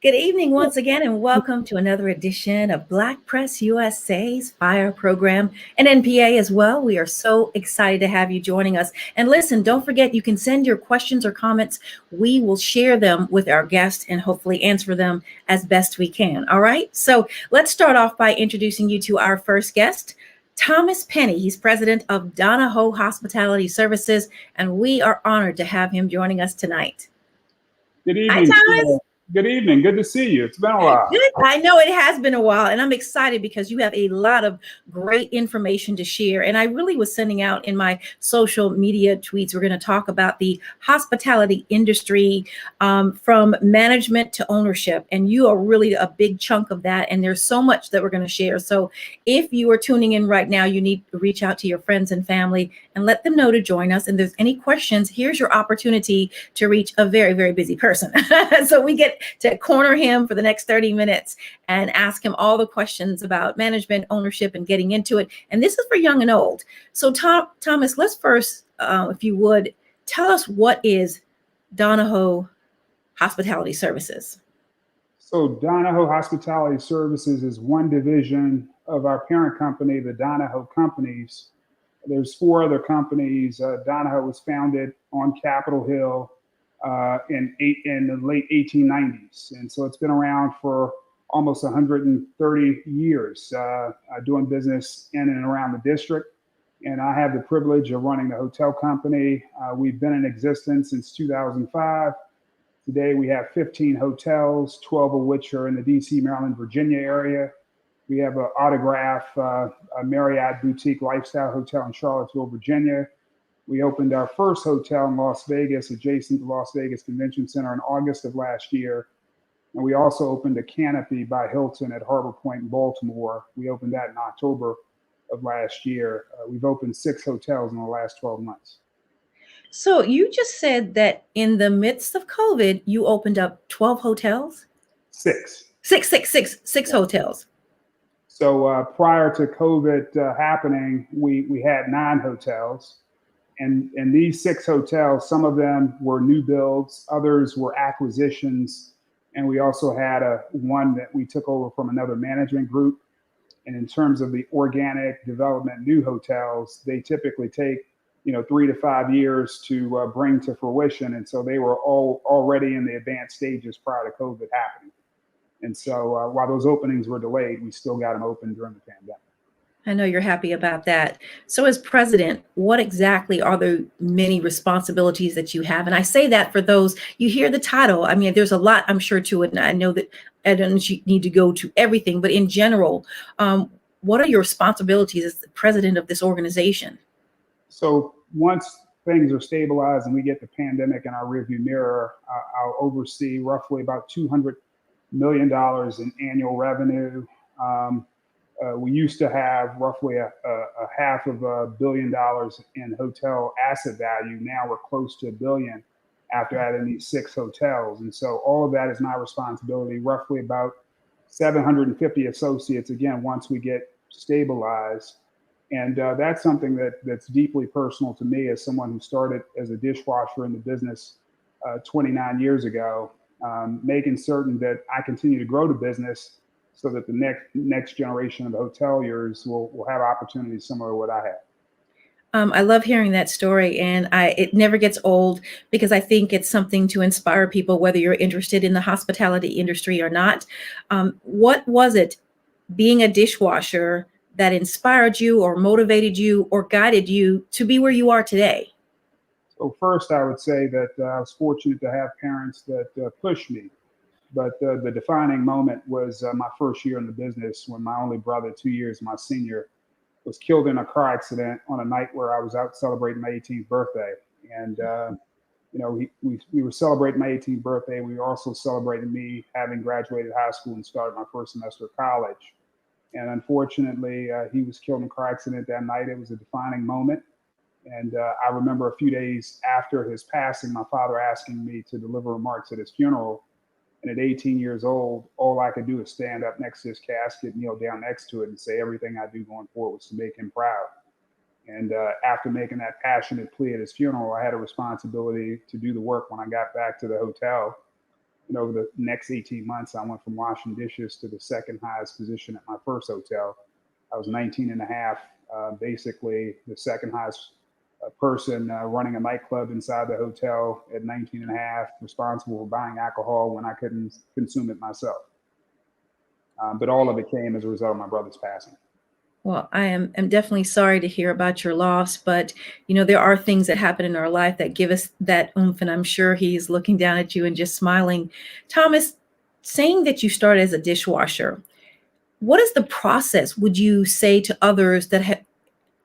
Good evening once again, and welcome to another edition of Black Press USA's Fire Program and NNPA as well. We are so excited to have you joining us. And listen, don't forget, you can send your questions or comments. We will share them with our guests and hopefully answer them as best we can. All right. So let's start off by introducing you to our first guest, Thomas Penny. He's president of Donohoe Hospitality Services, and we are honored to have him joining us tonight. Good Hi, evening. Thomas. Good evening. Good to see you. It's been a while. Good. I know it has been a while, and I'm excited because you have a lot of great information to share. And I really was sending out in my social media tweets, we're going to talk about the hospitality industry from management to ownership. And you are really a big chunk of that. And there's so much that we're going to share. So if you are tuning in right now, you need to reach out to your friends and family and let them know to join us. And if there's any questions, here's your opportunity to reach a very, very busy person. So we get to corner him for the next 30 minutes and ask him all the questions about management, ownership, and getting into it. And this is for young and old. So Thomas, let's first, if you would, tell us what is Donohoe Hospitality Services. So Donohoe Hospitality Services is one division of our parent company, the Donohoe Companies. There's four other companies. Donohoe was founded on Capitol Hill in the late 1890s. And so it's been around for almost 130 years doing business in and around the district. And I have the privilege of running the hotel company. We've been in existence since 2005. Today we have 15 hotels, 12 of which are in the DC, Maryland, Virginia area. We have an Autograph, a Marriott boutique lifestyle hotel in Charlottesville, Virginia. We opened our first hotel in Las Vegas, adjacent to Las Vegas Convention Center, in August of last year. And we also opened a Canopy by Hilton at Harbor Point in Baltimore. We opened that in October of last year. We've opened 6 hotels in the last 12 months. So you just said that in the midst of COVID, you opened up 12 hotels? Six Hotels. So prior to COVID happening, we had 9 hotels. And these 6 hotels, some of them were new builds, others were acquisitions. And we also had one that we took over from another management group. And in terms of the organic development, new hotels, they typically take 3 to 5 years to bring to fruition. And so they were all already in the advanced stages prior to COVID happening. And so while those openings were delayed, we still got them open during the pandemic. I know you're happy about that. So as president, what exactly are the many responsibilities that you have? And I say that for those, you hear the title. I mean, there's a lot, I'm sure, to it. And I know that I don't need to go to everything, but in general, what are your responsibilities as the president of this organization? So once things are stabilized and we get the pandemic in our rearview mirror, I'll oversee roughly about $200 million in annual revenue. We used to have roughly a $500 million in hotel asset value. Now we're close to $1 billion after adding these 6 hotels. And so all of that is my responsibility, roughly about 750 associates, again, once we get stabilized. And that's something that's deeply personal to me as someone who started as a dishwasher in the business 29 years ago, making certain that I continue to grow the business so that the next generation of hoteliers will have opportunities similar to what I had. I love hearing that story, and it never gets old because I think it's something to inspire people, whether you're interested in the hospitality industry or not. What was it, being a dishwasher, that inspired you or motivated you or guided you to be where you are today? So first, I would say that I was fortunate to have parents that pushed me. But the defining moment was my first year in the business when my only brother, 2 years my senior, was killed in a car accident on a night where I was out celebrating my 18th birthday. And, we were celebrating my 18th birthday. We were also celebrating me having graduated high school and started my first semester of college. And unfortunately, he was killed in a car accident that night. It was a defining moment. And I remember a few days after his passing, my father asking me to deliver remarks at his funeral. And at 18 years old, all I could do is stand up next to his casket, kneel down next to it, and say everything I do going forward was to make him proud. And after making that passionate plea at his funeral, I had a responsibility to do the work when I got back to the hotel. over the next 18 months, I went from washing dishes to the second highest position at my first hotel. I was 19 and a half, basically the second highest person running a nightclub inside the hotel at 19 and a half, responsible for buying alcohol when I couldn't consume it myself. But all of it came as a result of my brother's passing. Well, am definitely sorry to hear about your loss, but there are things that happen in our life that give us that oomph, and I'm sure he's looking down at you and just smiling. Thomas, saying that you started as a dishwasher, what is the process, would you say, to others that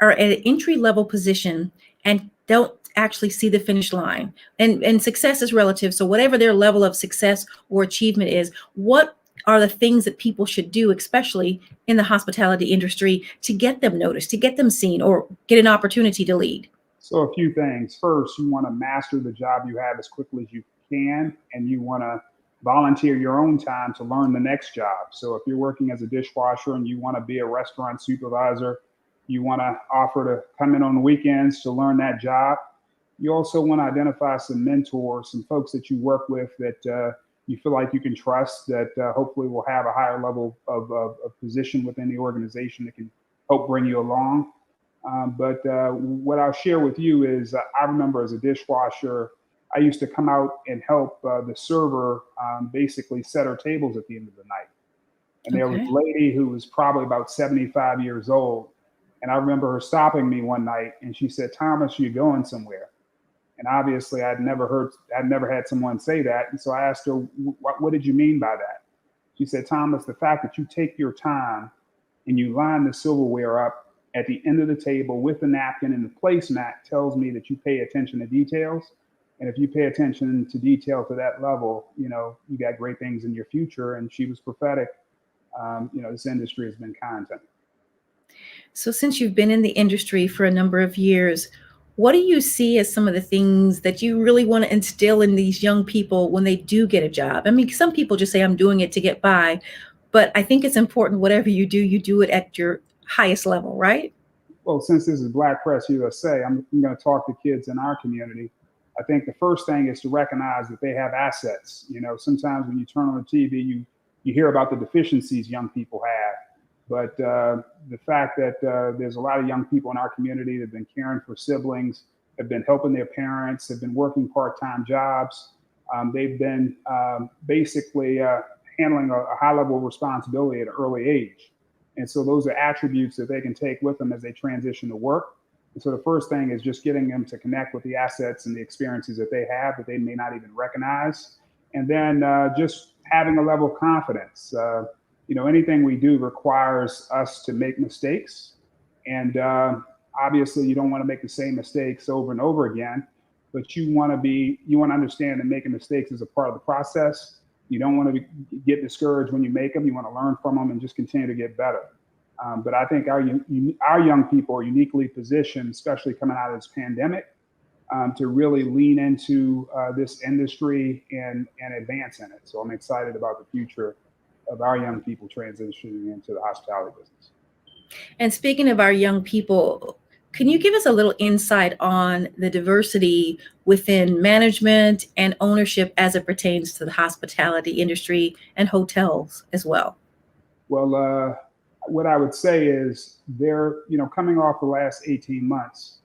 are at an entry level position and don't actually see the finish line? And success is relative. So whatever their level of success or achievement is, what are the things that people should do, especially in the hospitality industry, to get them noticed, to get them seen, or get an opportunity to lead? So a few things. First, you want to master the job you have as quickly as you can, and you want to volunteer your own time to learn the next job. So if you're working as a dishwasher and you want to be a restaurant supervisor, you want to offer to come in on the weekends to learn that job. You also want to identify some mentors, some folks that you work with that you feel like you can trust, that hopefully will have a higher level of position within the organization that can help bring you along. But what I'll share with you is I remember as a dishwasher, I used to come out and help the server basically set our tables at the end of the night. And there was a lady who was probably about 75 years old. And I remember her stopping me one night and she said, "Thomas, you're going somewhere." And obviously I'd never had someone say that. And so I asked her, what did you mean by that? She said, "Thomas, the fact that you take your time and you line the silverware up at the end of the table with the napkin and the placemat tells me that you pay attention to details. And if you pay attention to detail to that level, you got great things in your future." And she was prophetic. This industry has been kind to me. So since you've been in the industry for a number of years, what do you see as some of the things that you really want to instill in these young people when they do get a job? I mean, some people just say, "I'm doing it to get by," but I think it's important, whatever you do it at your highest level, right? Well, since this is Black Press USA, I'm going to talk to kids in our community. I think the first thing is to recognize that they have assets. Sometimes when you turn on the TV, you hear about the deficiencies young people have. But the fact that there's a lot of young people in our community that have been caring for siblings, have been helping their parents, have been working part-time jobs. They've been basically handling a high level of responsibility at an early age. And so those are attributes that they can take with them as they transition to work. And so the first thing is just getting them to connect with the assets and the experiences that they have that they may not even recognize. And then just having a level of confidence. Anything we do requires us to make mistakes. And obviously you don't want to make the same mistakes over and over again, but you want to understand that making mistakes is a part of the process. You don't want to get discouraged when you make them. You want to learn from them and just continue to get better. But I think our young people are uniquely positioned, especially coming out of this pandemic, to really lean into this industry and advance in it. So I'm excited about the future of our young people transitioning into the hospitality business. And speaking of our young people, can you give us a little insight on the diversity within management and ownership as it pertains to the hospitality industry and hotels as well? Well, what I would say is coming off the last 18 months,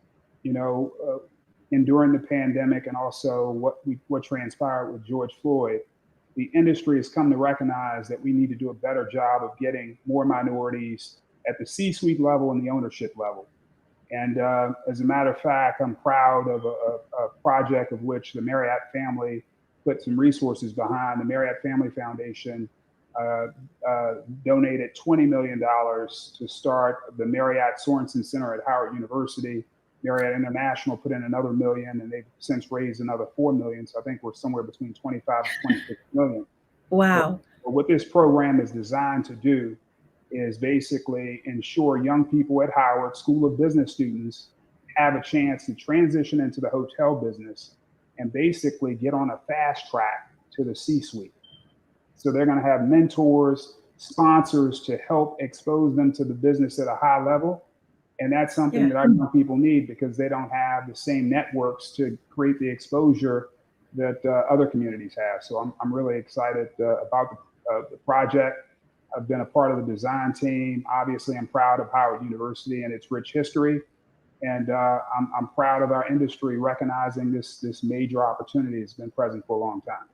enduring the pandemic and also what transpired with George Floyd, the industry has come to recognize that we need to do a better job of getting more minorities at the C-suite level and the ownership level. And as a matter of fact, I'm proud of a project of which the Marriott family put some resources behind. The Marriott Family Foundation donated $20 million to start the Marriott Sorensen Center at Howard University. Marriott International put in another $1 million, and they've since raised another $4 million. So I think we're somewhere between 25 and 26 million. Wow. But what this program is designed to do is basically ensure young people at Howard School of Business students have a chance to transition into the hotel business and basically get on a fast track to the C-suite. So they're going to have mentors, sponsors to help expose them to the business at a high level. And that's something that our young people need because they don't have the same networks to create the exposure that other communities have. So I'm really excited about the project. I've been a part of the design team. Obviously, I'm proud of Howard University and its rich history. And I'm proud of our industry recognizing this major opportunity that's been present for a long time.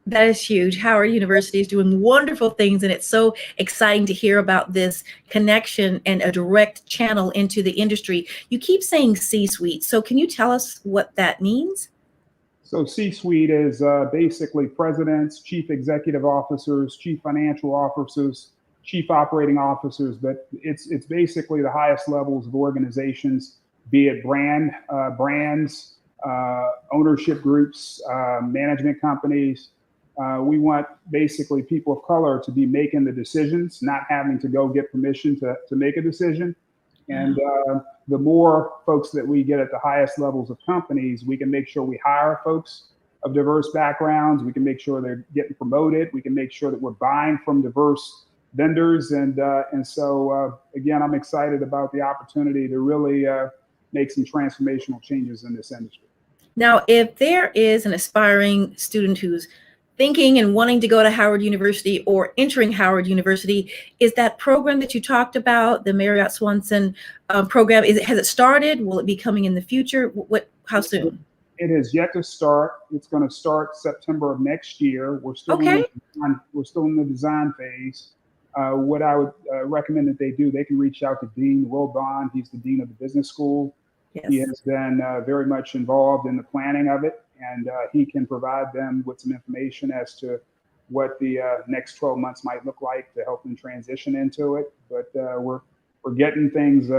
That is huge. Howard University is doing wonderful things, and it's so exciting to hear about this connection and a direct channel into the industry. You keep saying C-suite, so can you tell us what that means? So C-suite is basically presidents, chief executive officers, chief financial officers, chief operating officers, but it's basically the highest levels of organizations, be it brands, ownership groups, management companies. We want basically people of color to be making the decisions, not having to go get permission to make a decision. And the more folks that we get at the highest levels of companies, we can make sure we hire folks of diverse backgrounds. We can make sure they're getting promoted. We can make sure that we're buying from diverse vendors. And so, again, I'm excited about the opportunity to really make some transformational changes in this industry. Now, if there is an aspiring student who's thinking and wanting to go to Howard University or entering Howard University, is that program that you talked about, the Marriott Swanson program, has it started? Will it be coming in the future? How soon? It has yet to start. It's going to start September of next year. We're still in the design phase. What I would recommend that they do, they can reach out to Dean Wilbon. He's the dean of the business school. Yes. He has been very much involved in the planning of it, and he can provide them with some information as to what the next 12 months might look like to help them transition into it. But we're getting things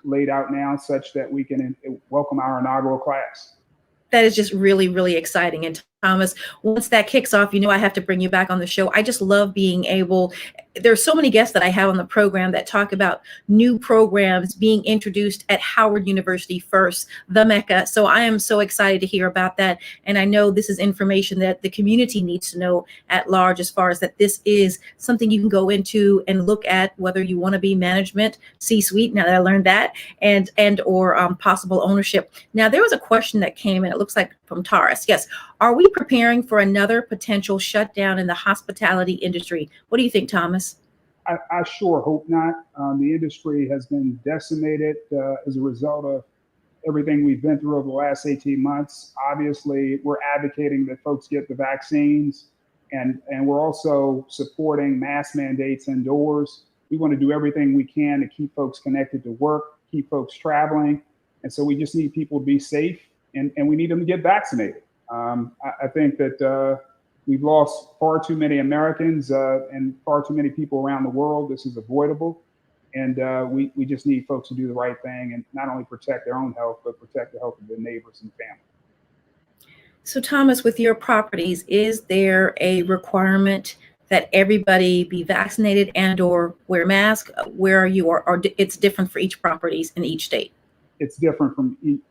laid out now such that we can welcome our inaugural class. That is just really, really exciting. And Thomas, once that kicks off, you know, I have to bring you back on the show. I just love being able, there's so many guests that I have on the program that talk about new programs being introduced at Howard University first, the Mecca. So I am so excited to hear about that. And I know this is information that the community needs to know at large, as far as that this is something you can go into and look at, whether you want to be management, C-suite, now that I learned that, and or possible ownership. Now, there was a question that came in, it looks like from Taurus. Yes. Are we preparing for another potential shutdown in the hospitality industry? What do you think, Thomas? I sure hope not. The industry has been decimated as a result of everything we've been through over the last 18 months. Obviously, we're advocating that folks get the vaccines, and we're also supporting mask mandates indoors. We want to do everything we can to keep folks connected to work, keep folks traveling. And so we just need people to be safe, and we need them to get vaccinated. I think that we've lost far too many Americans and far too many people around the world. This is avoidable. And we just need folks to do the right thing and not only protect their own health, but protect the health of their neighbors and family. So Thomas, with your properties, is there a requirement that everybody be vaccinated and or wear masks? Where are you, or it's different for each properties in each state? It's different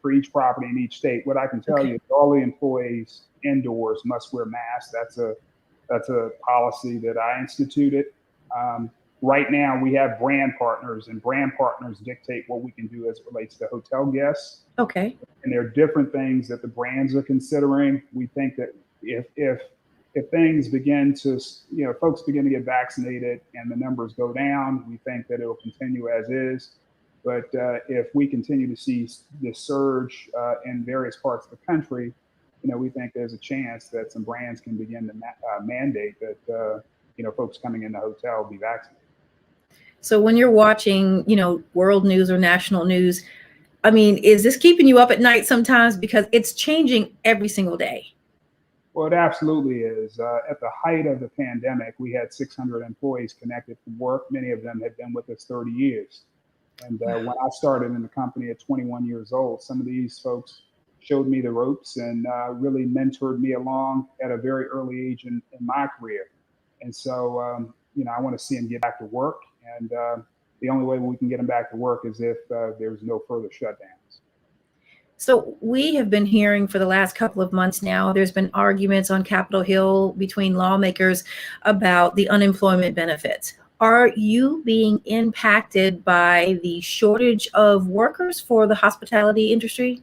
for each property in each state. What I can tell you is all the employees indoors must wear masks. That's a policy that I instituted. Right now, we have brand partners, and brand partners dictate what we can do as it relates to hotel guests. Okay. And there are different things that the brands are considering. We think that if things begin to, folks begin to get vaccinated and the numbers go down, we think that it will continue as is. But if we continue to see this surge in various parts of the country, we think there's a chance that some brands can begin to mandate that, folks coming in the hotel be vaccinated. So when you're watching, world news or national news, I mean, is this keeping you up at night sometimes? Because it's changing every single day. Well, it absolutely is. At the height of the pandemic, we had 600 employees connected from work. Many of them had been with us 30 years. And when I started in the company at 21 years old, some of these folks showed me the ropes and really mentored me along at a very early age in my career. And so, I want to see them get back to work. And the only way we can get them back to work is if there's no further shutdowns. So we have been hearing for the last couple of months now, there's been arguments on Capitol Hill between lawmakers about the unemployment benefits. Are you being impacted by the shortage of workers for the hospitality industry?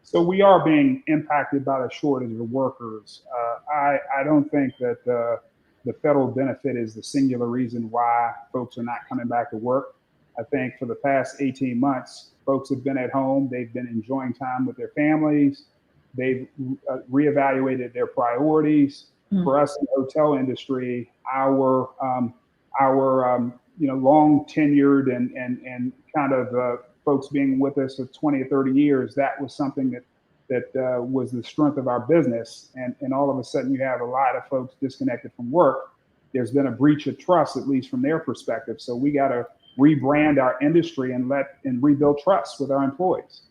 So we are being impacted by the shortage of workers. I don't think that the federal benefit is the singular reason why folks are not coming back to work. I think for the past 18 months, folks have been at home. They've been enjoying time with their families. They've reevaluated their priorities. Mm. For us in the hotel industry, our long tenured and kind of folks being with us for 20 or 30 years, that was something that was the strength of our business. And all of a sudden, you have a lot of folks disconnected from work. There's been a breach of trust, at least from their perspective. So we got to rebrand our industry and rebuild trust with our employees.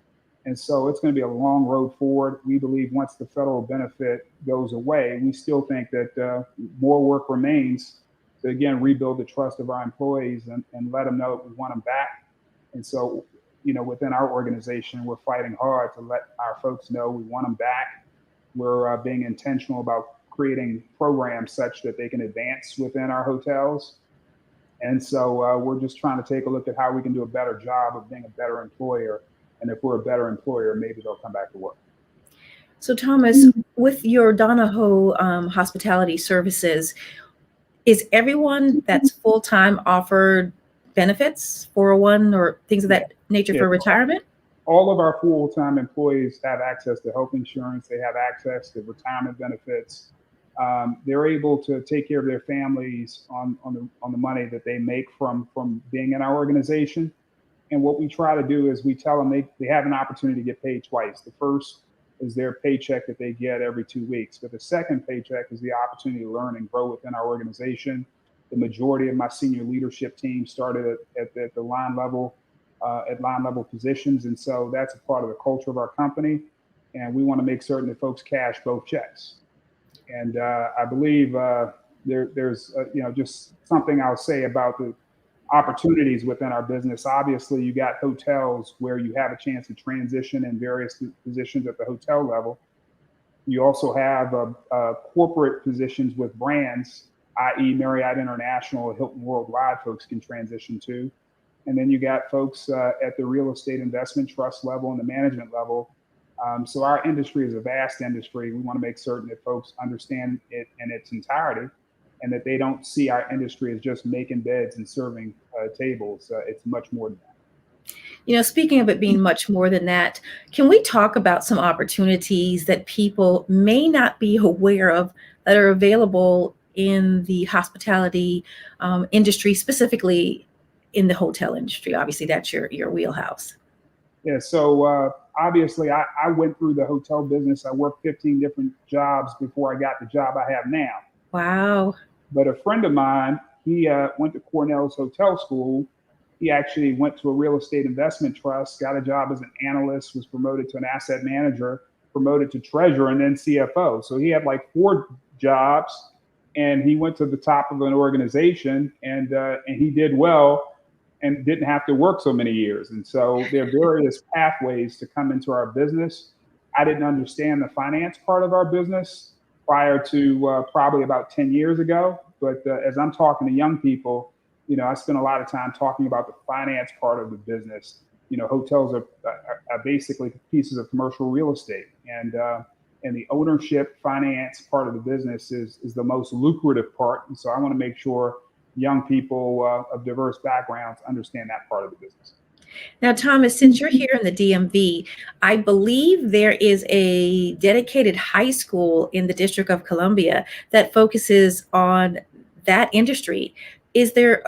And so it's going to be a long road forward. We believe once the federal benefit goes away, we still think that more work remains to, again, rebuild the trust of our employees and let them know that we want them back. And so, within our organization, we're fighting hard to let our folks know we want them back. We're being intentional about creating programs such that they can advance within our hotels. And so we're just trying to take a look at how we can do a better job of being a better employer. And if we're a better employer, maybe they'll come back to work. So Thomas, with your Donohoe Hospitality Services, is everyone that's full-time offered benefits, 401 or things of that nature for retirement? All of our full-time employees have access to health insurance. They have access to retirement benefits. They're able to take care of their families on the money that they make from being in our organization. And what we try to do is we tell them they have an opportunity to get paid twice. The first is their paycheck that they get every 2 weeks. But the second paycheck is the opportunity to learn and grow within our organization. The majority of my senior leadership team started at the line level, at line level positions. And so that's a part of the culture of our company. And we want to make certain that folks cash both checks. And I believe there's just something I'll say about the opportunities within our business. Obviously, you got hotels where you have a chance to transition in various positions at the hotel level. You also have corporate positions with brands, i.e. Marriott International, Hilton Worldwide folks can transition to. And then you got folks at the real estate investment trust level and the management level. So our industry is a vast industry. We want to make certain that folks understand it in its entirety and that they don't see our industry as just making beds and serving tables. It's much more than that. Speaking of it being much more than that, can we talk about some opportunities that people may not be aware of that are available in the hospitality industry, specifically in the hotel industry? Obviously, that's your wheelhouse. Yeah, so obviously I went through the hotel business. I worked 15 different jobs before I got the job I have now. Wow. But a friend of mine, he went to Cornell's hotel school. He actually went to a real estate investment trust, got a job as an analyst, was promoted to an asset manager, promoted to treasurer, and then CFO. So he had like 4 jobs, and he went to the top of an organization, and he did well and didn't have to work so many years. And so there are various pathways to come into our business. I didn't understand the finance part of our business prior to probably about 10 years ago. But as I'm talking to young people, I spend a lot of time talking about the finance part of the business. Hotels are basically pieces of commercial real estate, and the ownership finance part of the business is the most lucrative part. And so I want to make sure young people of diverse backgrounds understand that part of the business. Now, Thomas, since you're here in the DMV, I believe there is a dedicated high school in the District of Columbia that focuses on that industry. Is there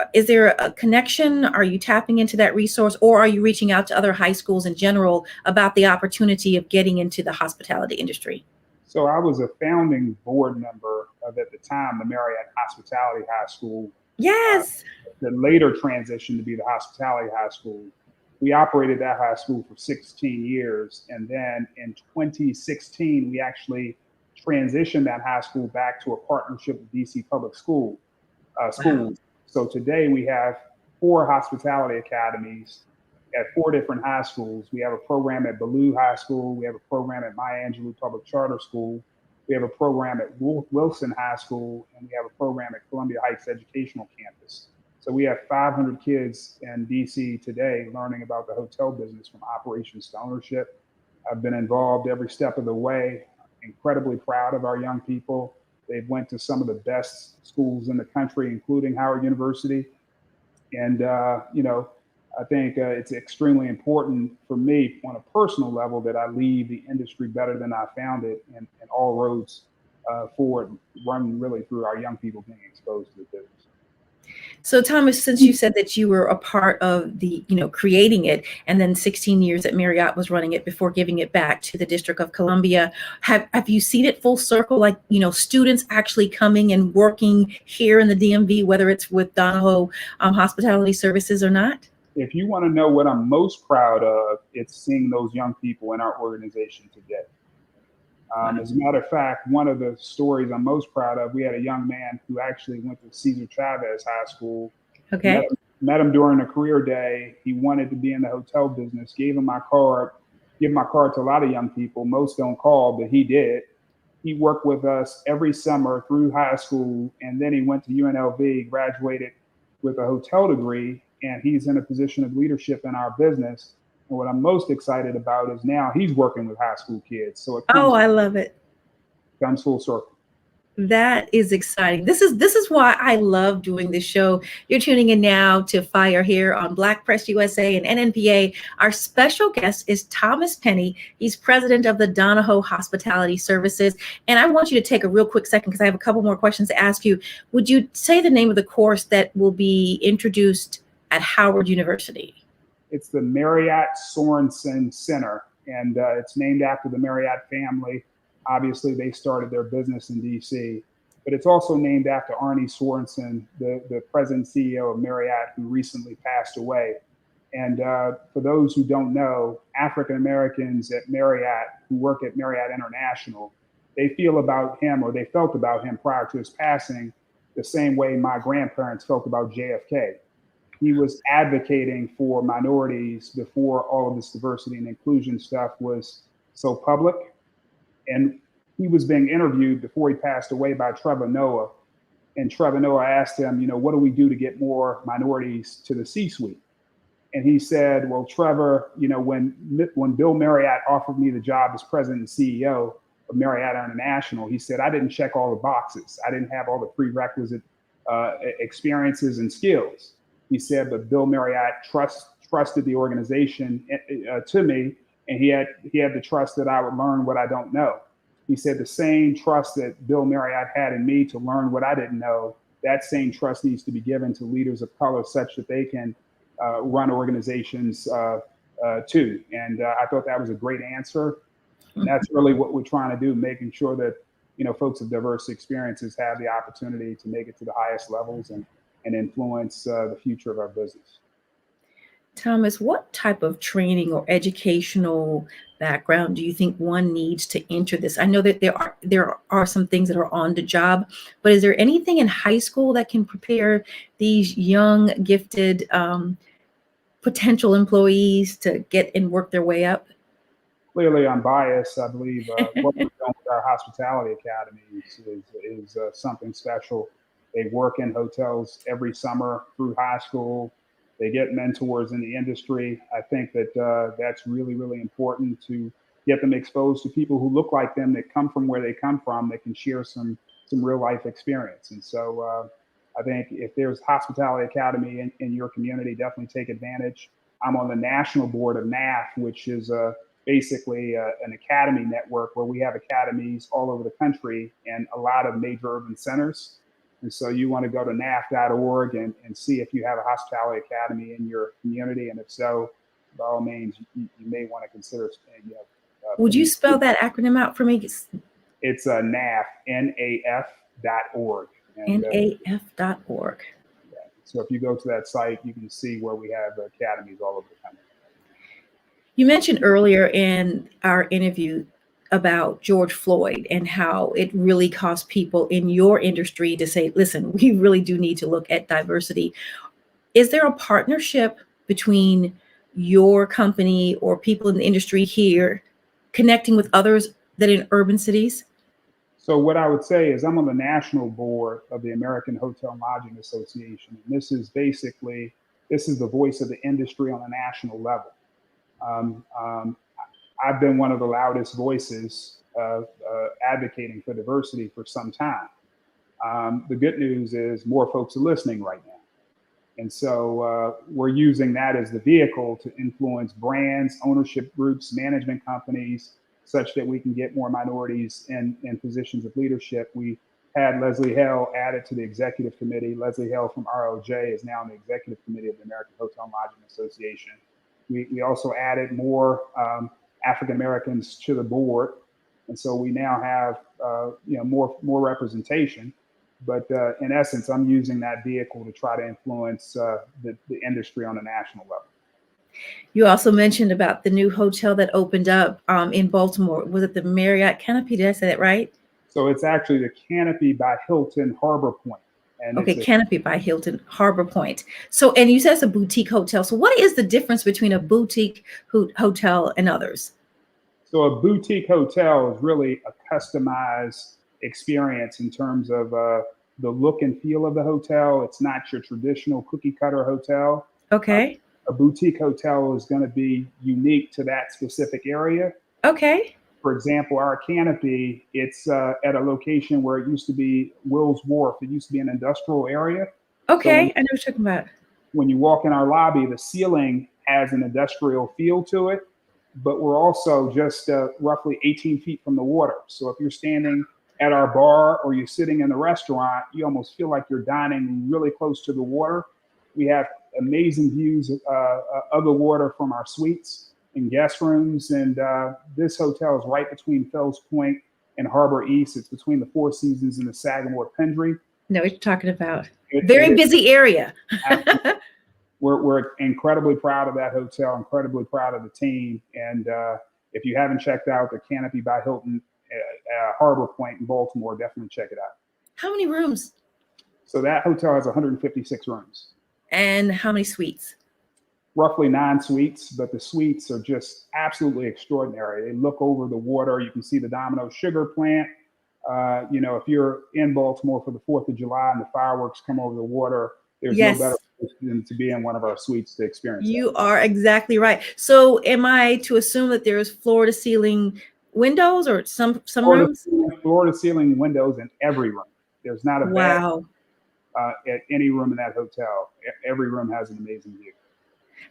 a connection? Are you tapping into that resource, or are you reaching out to other high schools in general about the opportunity of getting into the hospitality industry? So I was a founding board member of, at the time, the Marriott Hospitality High School. Yes. That later transitioned to be the Hospitality High School. We operated that high school for 16 years. And then in 2016, we actually transitioned that high school back to a partnership with DC Public Schools. Wow. So today we have 4 hospitality academies at 4 different high schools. We have a program at Ballou High School. We have a program at Maya Angelou Public Charter School. We have a program at Wilson High School, and we have a program at Columbia Heights Educational Campus. So we have 500 kids in DC today learning about the hotel business, from operations to ownership. I've been involved every step of the way. Incredibly proud of our young people. They've went to some of the best schools in the country, including Howard University. And, I think it's extremely important for me on a personal level that I leave the industry better than I found it, and all roads forward run really through our young people being exposed to the business. So Thomas, since you said that you were a part of the, creating it, and then 16 years that Marriott was running it before giving it back to the District of Columbia, have you seen it full circle, like, students actually coming and working here in the DMV, whether it's with Donohoe Hospitality Services or not? If you want to know what I'm most proud of, it's seeing those young people in our organization today. As a matter of fact, one of the stories I'm most proud of, we had a young man who actually went to Cesar Chavez High School. Okay. Met him during a career day. He wanted to be in the hotel business, gave him my card, give my card to a lot of young people. Most don't call, but he did. He worked with us every summer through high school, and then he went to UNLV, graduated with a hotel degree, and he's in a position of leadership in our business. And what I'm most excited about is now he's working with high school kids. So I love it. Comes full circle. That is exciting. This is why I love doing this show. You're tuning in now to Fire here on Black Press USA and NNPA. Our special guest is Thomas Penny. He's president of the Donohoe Hospitality Services. And I want you to take a real quick second because I have a couple more questions to ask you. Would you say the name of the course that will be introduced at Howard University? It's the Marriott Sorensen Center, and it's named after the Marriott family. Obviously, they started their business in DC, but it's also named after Arne Sorensen, the president and CEO of Marriott, who recently passed away. And for those who don't know, African Americans at Marriott who work at Marriott International, they feel about him, or they felt about him prior to his passing, the same way my grandparents felt about JFK. He was advocating for minorities before all of this diversity and inclusion stuff was so public. And he was being interviewed before he passed away by Trevor Noah. And Trevor Noah asked him, what do we do to get more minorities to the C-suite? And he said, well, Trevor, when Bill Marriott offered me the job as president and CEO of Marriott International, he said, I didn't check all the boxes. I didn't have all the prerequisite experiences and skills. He said, but Bill Marriott trusted the organization to me, and he had the trust that I would learn what I don't know. He said the same trust that Bill Marriott had in me to learn what I didn't know, that same trust needs to be given to leaders of color such that they can run organizations too. And I thought that was a great answer. And that's really what we're trying to do, making sure that folks of diverse experiences have the opportunity to make it to the highest levels and influence the future of our business. Thomas, what type of training or educational background do you think one needs to enter this? I know that there are some things that are on the job, but is there anything in high school that can prepare these young, gifted, potential employees to get and work their way up? Clearly, I'm biased. I believe what we're doing with our hospitality academies is something special. They work in hotels every summer through high school. They get mentors in the industry. I think that that's really, really important to get them exposed to people who look like them, that come from where they come from, that can share some real life experience. And so I think if there's hospitality academy in your community, definitely take advantage. I'm on the national board of NAF, which is basically an academy network where we have academies all over the country and a lot of major urban centers. And so you want to go to naf.org and see if you have a hospitality academy in your community. And if so, by all means, you may want to consider. Would you spell that acronym out for me? It's NAF, NAF.org. NAF.org. Yeah. So if you go to that site, you can see where we have academies all over the country. You mentioned earlier in our interview about George Floyd and how it really caused people in your industry to say, listen, we really do need to look at diversity. Is there a partnership between your company or people in the industry here connecting with others that in urban cities? So what I would say is I'm on the national board of the American Hotel and Lodging Association. And this is the voice of the industry on a national level. I've been one of the loudest voices of advocating for diversity for some time. The good news is more folks are listening right now. And so we're using that as the vehicle to influence brands, ownership groups, management companies, such that we can get more minorities in positions of leadership. We had Leslie Hale added to the executive committee. Leslie Hale from ROJ is now on the executive committee of the American Hotel and Lodging Association. We also added more African Americans to the board, and so we now have more representation. But in essence, I'm using that vehicle to try to influence the industry on a national level. You also mentioned about the new hotel that opened up in Baltimore. Was it the Marriott Canopy? Did I say that right? So it's actually the Canopy by Hilton Harbor Point. And okay, Canopy by Hilton Harbor Point. So, and you said it's a boutique hotel. So what is the difference between a boutique hotel and others? So a boutique hotel is really a customized experience in terms of the look and feel of the hotel. It's not your traditional cookie cutter hotel. Okay. A boutique hotel is going to be unique to that specific area. Okay. For example, our Canopy, it's at a location where it used to be Wills Wharf. It used to be an industrial area. Okay, I know what you're talking about. When you walk in our lobby, the ceiling has an industrial feel to it, but we're also just roughly 18 feet from the water. So if you're standing at our bar or you're sitting in the restaurant, you almost feel like you're dining really close to the water. We have amazing views of the water from our suites and guest rooms. And this hotel is right between Fells Point and Harbor East. It's between the Four Seasons and the Sagamore Pendry. Know what you're talking about. Very busy area. We're incredibly proud of that hotel, incredibly proud of the team. And if you haven't checked out the Canopy by Hilton Harbor Point in Baltimore, definitely check it out. How many rooms? So that hotel has 156 rooms. And how many suites? Roughly 9 suites, but the suites are just absolutely extraordinary. They look over the water. You can see the Donohoe sugar plant. If you're in Baltimore for the 4th of July and the fireworks come over the water, there's no better place than to be in one of our suites to experience that. You are exactly right. So am I to assume that there's floor to ceiling windows or some rooms? Floor to ceiling windows in every room. There's not a bed at any room in that hotel. Every room has an amazing view.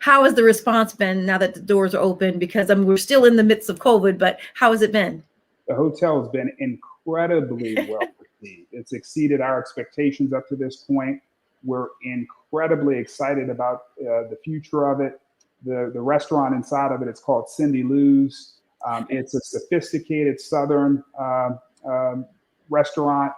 How has the response been now that the doors are open? Because we're still in the midst of COVID, but how has it been? The hotel has been incredibly well received. It's exceeded our expectations up to this point. We're incredibly excited about the future of it. The restaurant inside of it, it's called Cindy Lou's. It's a sophisticated Southern restaurant.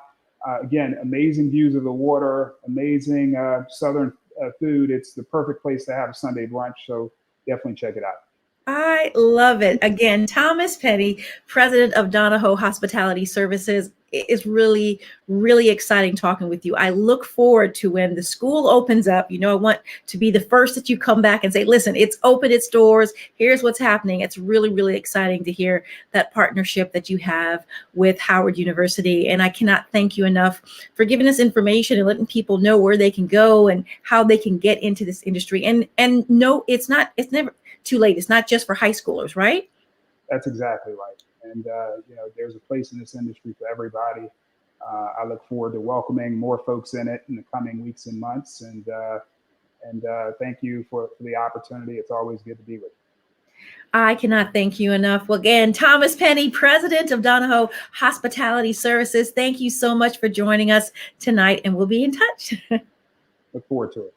Again, amazing views of the water, amazing Southern food. It's the perfect place to have a Sunday brunch. So definitely check it out. I love it. Again, Thomas Petty, president of Donohoe Hospitality Services. It's really, really exciting talking with you. I look forward to when the school opens up. I want to be the first that you come back and say, listen, it's open its doors. Here's what's happening. It's really, really exciting to hear that partnership that you have with Howard University. And I cannot thank you enough for giving us information and letting people know where they can go and how they can get into this industry. And no, it's never too late. It's not just for high schoolers, right? That's exactly right. And, there's a place in this industry for everybody. I look forward to welcoming more folks in it in the coming weeks and months. And thank you for the opportunity. It's always good to be with you. I cannot thank you enough. Well, again, Thomas Petty, president of Donohoe Hospitality Services. Thank you so much for joining us tonight, and we'll be in touch. Look forward to it.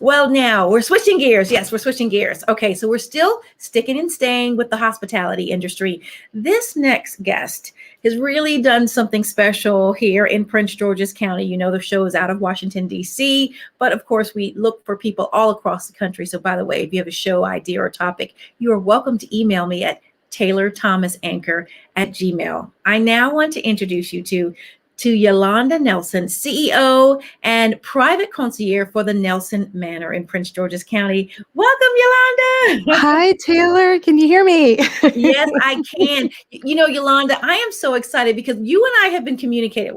Well, now we're switching gears. Yes, we're switching gears. Okay, so we're still sticking and staying with the hospitality industry. This next guest has really done something special here in Prince George's County. The show is out of Washington, D.C., but of course, we look for people all across the country. So by the way, if you have a show idea or topic, you are welcome to email me at taylorthomasanchor@gmail.com. I now want to introduce you to Yolanda Nelson, CEO and private concierge for the Nelson Manor in Prince George's County. Welcome, Yolanda. Hi, Taylor. Can you hear me? Yes, I can. Yolanda, I am so excited because you and I have been communicating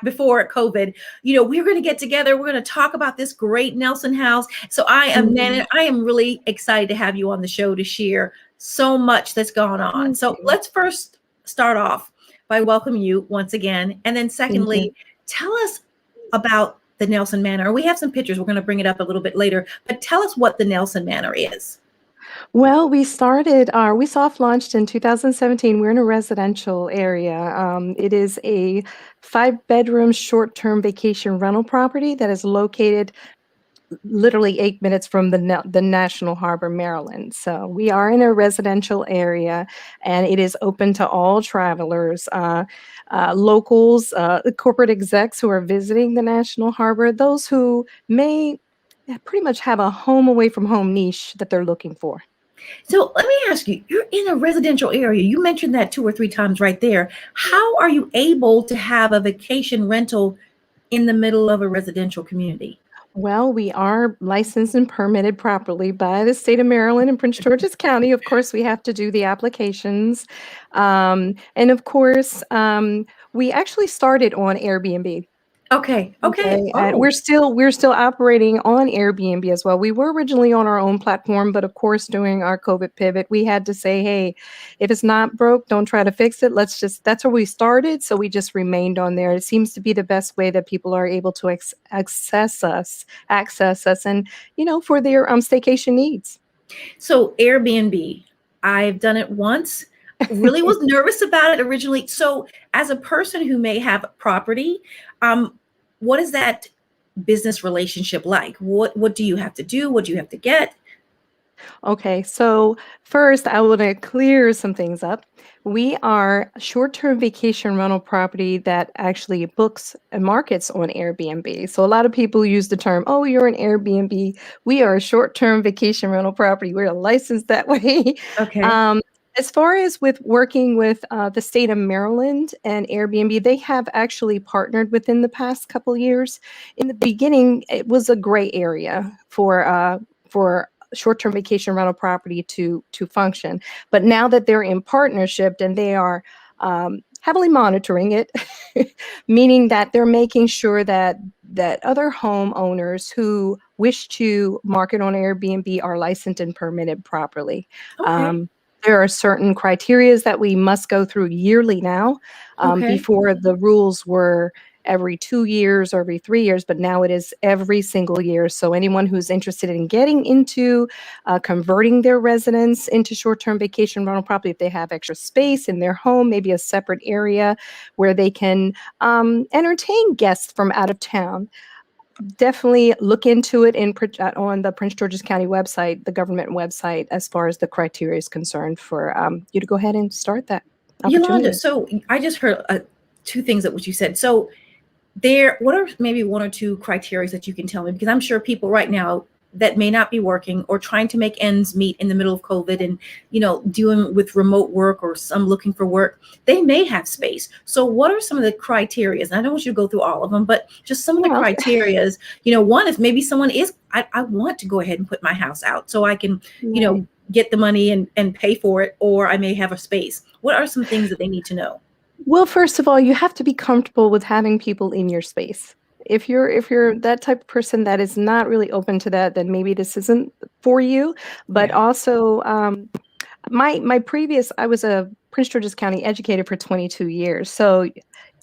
before COVID. We're going to get together. We're going to talk about this great Nelson house. So I am really excited to have you on the show to share so much that's gone on. Thank So you. let's first start off by welcoming you once again. And then Thank you. secondly, tell us about the Nelson Manor. We have some pictures. We're going to bring it up a little bit later, but tell us what the Nelson Manor is. Well, we soft launched in 2017. We're in a residential area. It is a 5-bedroom short-term vacation rental property that is located literally 8 minutes from the National Harbor, Maryland. So we are in a residential area, and it is open to all travelers, locals, corporate execs who are visiting the National Harbor, those who may pretty much have a home away from home niche that they're looking for. So let me ask you, you're in a residential area. You mentioned that 2 or 3 times right there. How are you able to have a vacation rental in the middle of a residential community? Well, we are licensed and permitted properly by the state of Maryland and Prince George's County. Of course, we have to do the applications. And of course, we actually started on Airbnb. Okay. Okay, and Oh, we're still operating on Airbnb as well. We were originally on our own platform, but of course, during our COVID pivot, we had to say, "Hey, if it's not broke, don't try to fix it. Let's just." That's where we started, so we just remained on there. It seems to be the best way that people are able to access us, and for their staycation needs. so Airbnb, I've done it once. Really was nervous about it originally. So, as a person who may have property, what is that business relationship like? What do you have to do? What do you have to get? Okay, so first I want to clear some things up. We are a short-term vacation rental property that actually books and markets on Airbnb. So a lot of people use the term, "Oh, you're an Airbnb." We are a short-term vacation rental property. We're licensed that way. Okay. Um, as far as with working with the state of Maryland and Airbnb, they have actually partnered within the past couple years. In the beginning, it was a gray area for short-term vacation rental property to function. But now that they're in partnership and they are heavily monitoring it, meaning that they're making sure that other homeowners who wish to market on Airbnb are licensed and permitted properly. Okay. Um, there are certain criterias that we must go through yearly now. Okay. Before the rules were every 2 years or every 3 years, but now it is every single year. So anyone who's interested in getting into converting their residence into short-term vacation rental property, if they have extra space in their home, maybe a separate area where they can entertain guests from out of town, definitely look into it on the Prince George's County website, the government website, as far as the criteria is concerned for you to go ahead and start that Yolanda, opportunity. so I just heard 2 things that what you said. So what are maybe 1 or 2 criteria that you can tell me? Because I'm sure people right now that may not be working or trying to make ends meet in the middle of COVID and, dealing with remote work or some looking for work, they may have space. So what are some of the criteria? And I don't want you to go through all of them, but just some of the Well, criteria. One is maybe someone I want to go ahead and put my house out so I can, right. get the money and pay for it, or I may have a space. What are some things that they need to know? Well, first of all, you have to be comfortable with having people in your space. If you're that type of person that is not really open to that, then maybe this isn't for you. But Yeah. also, I was a Prince George's County educator for 22 years. So,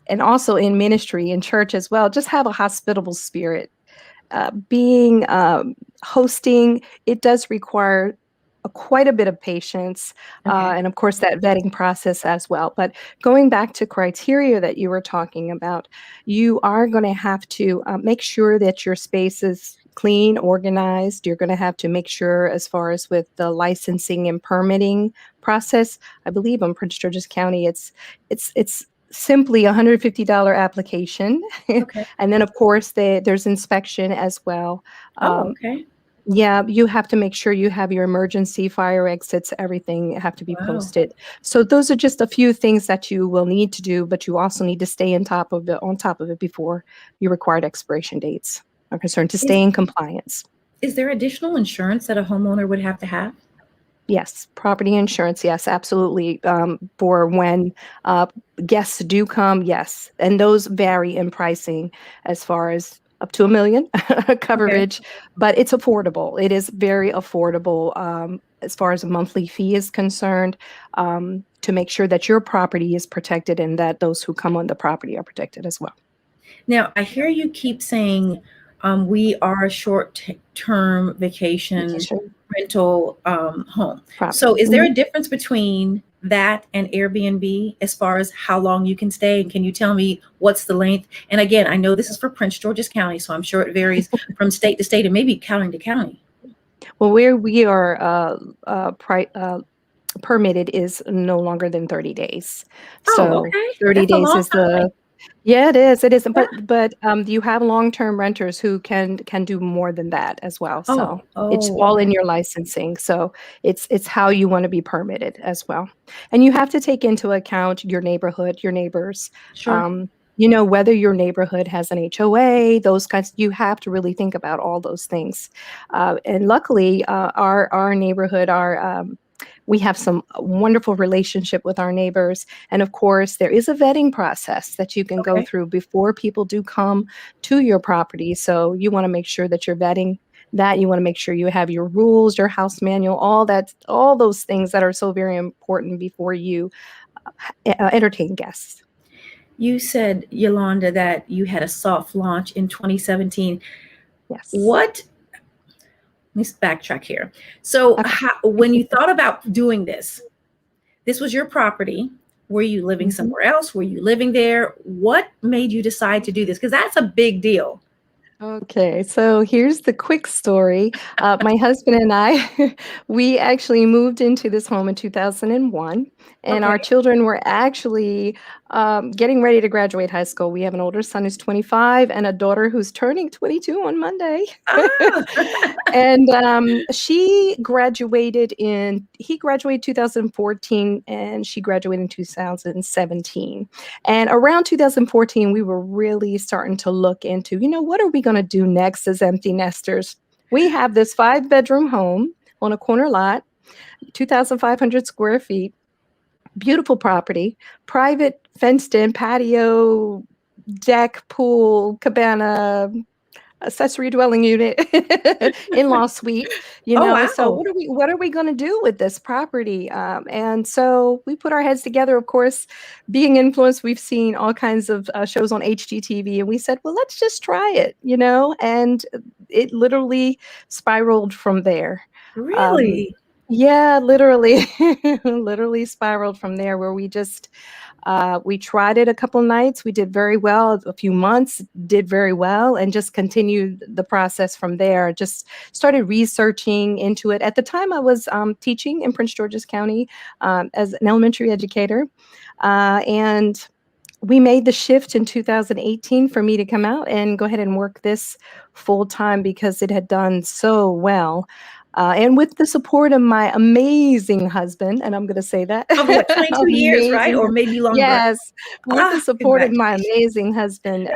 and also in ministry in church as well. Just have a hospitable spirit. Being hosting, it does require quite a bit of patience, Okay. and of course that vetting process as well. But going back to criteria that you were talking about, you are going to have to make sure that your space is clean, organized. You're going to have to make sure, as far as with the licensing and permitting process, I believe in Prince George's County, it's simply $150 application. Okay. And then, of course, there's inspection as well. Oh, Um, okay. yeah, you have to make sure you have your emergency fire exits, everything have to be Wow. posted. So those are just a few things that you will need to do, but you also need to stay on top of it before your required expiration dates are concerned to Is stay in compliance. is there additional insurance that a homeowner would have to have? Yes, property insurance. Yes, absolutely. For when guests do come, yes, and those vary in pricing as far as up to $1 million Okay. coverage, but it's affordable. It is very affordable as far as a monthly fee is concerned, to make sure that your property is protected and that those who come on the property are protected as well. Now, I hear you keep saying we are a short-term vacation rental home. Property. So is there a difference between that and Airbnb as far as how long you can stay? And can you tell me what's the length? And again, I know this is for Prince George's County, so I'm sure it varies from state to state and maybe county to county. Well, where we are permitted is no longer than 30 days. So Oh, okay. 30 That's a days long is time. Yeah, it is. It is. Yeah. But you have long-term renters who can do more than that as well. So it's all in your licensing. So it's how you want to be permitted as well. And you have to take into account your neighborhood, your neighbors. Sure. Whether your neighborhood has an HOA, those kinds, you have to really think about all those things. And luckily, our neighborhood, we have some wonderful relationship with our neighbors. And of course, there is a vetting process that you can go through before people do come to your property. So you want to make sure that you're vetting that. You want to make sure you have your rules, your house manual, all those things that are so very important before you entertain guests. You said, Yolanda, that you had a soft launch in 2017. Yes. Let me backtrack here. So when you thought about doing this was your property. Were you living somewhere else? Were you living there? What made you decide to do this? Because that's a big deal. Okay, so here's the quick story. My husband and I, we actually moved into this home in 2001, and our children were actually getting ready to graduate high school. We have an older son who's 25 and a daughter who's turning 22 on Monday. And he graduated 2014 and she graduated in 2017. And around 2014, we were really starting to look into, what are we going to do next as empty nesters? We have this 5-bedroom home on a corner lot, 2,500 square feet, beautiful property, private fenced in patio, deck, pool, cabana, accessory dwelling unit, in-law suite, wow. So what are we going to do with this property? And so we put our heads together. Of course, being influenced, we've seen all kinds of shows on HGTV, and we said, well, let's just try it, and it literally spiraled from there. Really? Yeah, literally, literally spiraled from there, where we just we tried it a couple of nights. We did very well. A few months, did very well, and just continued the process from there. Just started researching into it. At the time, I was teaching in Prince George's County as an elementary educator, and we made the shift in 2018 for me to come out and go ahead and work this full time because it had done so well. And with the support of my amazing husband, and I'm going to say that. Of what, 22 years, right? Or maybe longer? Yes, with the support of my amazing husband.